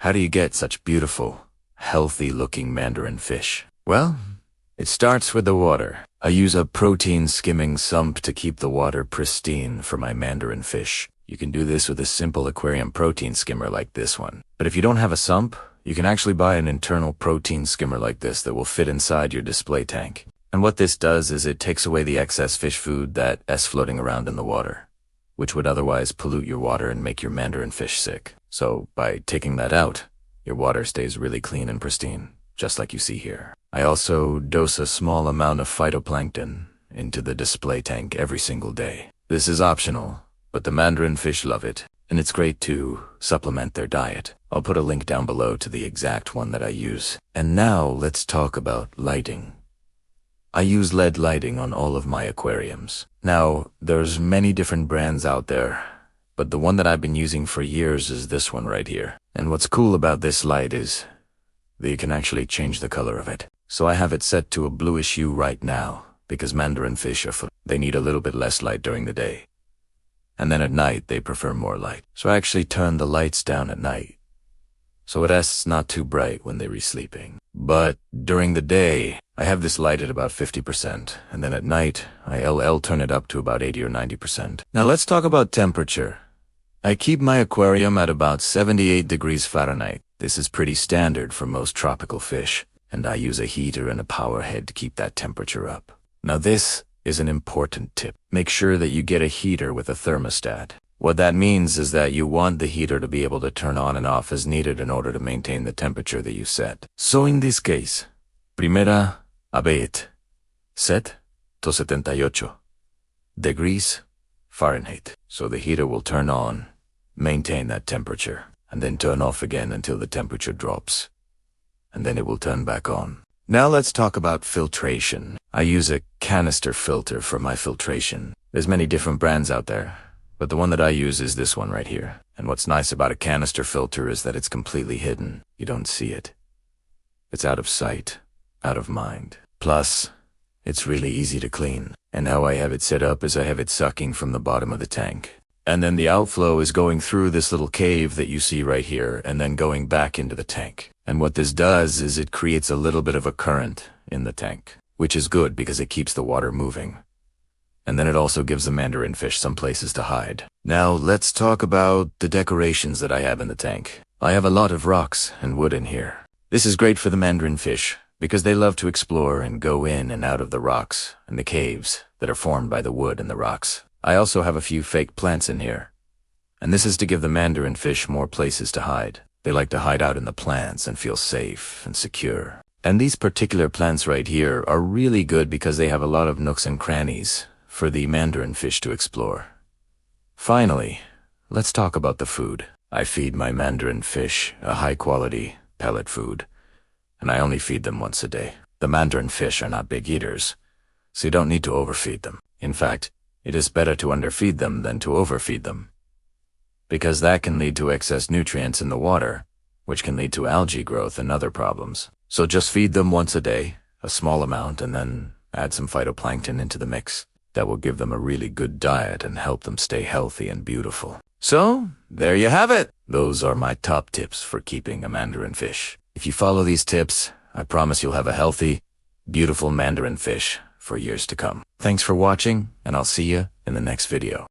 How do you get such beautiful, healthy-looking Mandarin fish? Well, it starts with the water. I use a protein skimming sump to keep the water pristine for my Mandarin fish. You can do this with a simple aquarium protein skimmer like this one. But if you don't have a sump, you can actually buy an internal protein skimmer like this that will fit inside your display tank. And what this does is it takes away the excess fish food that's floating around in the water, which would otherwise pollute your water and make your Mandarin fish sick. So by taking that out, your water stays really clean and pristine, just like you see here. I also dose a small amount of phytoplankton into the display tank every single day. This is optional, but the Mandarin fish love it, and it's great to supplement their diet. I'll put a link down below to the exact one that I use. And now let's talk about lighting. I use LED lighting on all of my aquariums. Now, there's many different brands out there, but the one that I've been using for years is this one right here. And what's cool about this light is that you can actually change the color of it. So I have it set to a bluish hue right now, because Mandarin fish they need a little bit less light during the day. And then at night, they prefer more light. So I actually turn the lights down at night, so it's not too bright when they're sleeping. But during the day, I have this light at about 50%, and then at night, I'll turn it up to about 80 or 90%. Now let's talk about temperature. I keep my aquarium at about 78 degrees Fahrenheit. This is pretty standard for most tropical fish, and I use a heater and a power head to keep that temperature up. Now this is an important tip. Make sure that you get a heater with a thermostat. What that means is that you want the heater to be able to turn on and off as needed in order to maintain the temperature that you set. So in this case, primera abate, set to 78 degrees Fahrenheit. So the heater will turn on, maintain that temperature, and then turn off again until the temperature drops. And then it will turn back on. Now let's talk about filtration. I use a canister filter for my filtration. There's many different brands out there, but the one that I use is this one right here. And what's nice about a canister filter is that it's completely hidden. You don't see it. It's out of sight, out of mind. Plus, it's really easy to clean. And how I have it set up is I have it sucking from the bottom of the tank. And then the outflow is going through this little cave that you see right here and then going back into the tank. And what this does is it creates a little bit of a current in the tank, which is good because it keeps the water moving. And then it also gives the Mandarin fish some places to hide. Now let's talk about the decorations that I have in the tank. I have a lot of rocks and wood in here. This is great for the Mandarin fish because they love to explore and go in and out of the rocks and the caves that are formed by the wood and the rocks. I also have a few fake plants in here. And this is to give the Mandarin fish more places to hide. They like to hide out in the plants and feel safe and secure. And these particular plants right here are really good because they have a lot of nooks and crannies for the Mandarin fish to explore. Finally, let's talk about the food. I feed my Mandarin fish a high-quality pellet food, and I only feed them once a day. The Mandarin fish are not big eaters, so you don't need to overfeed them. In fact, it is better to underfeed them than to overfeed them, because that can lead to excess nutrients in the water, which can lead to algae growth and other problems. So just feed them once a day, a small amount, and then add some phytoplankton into the mix. That will give them a really good diet and help them stay healthy and beautiful. So, there you have it. Those are my top tips for keeping a Mandarin fish. If you follow these tips, I promise you'll have a healthy, beautiful Mandarin fish for years to come. Thanks for watching, and I'll see you in the next video.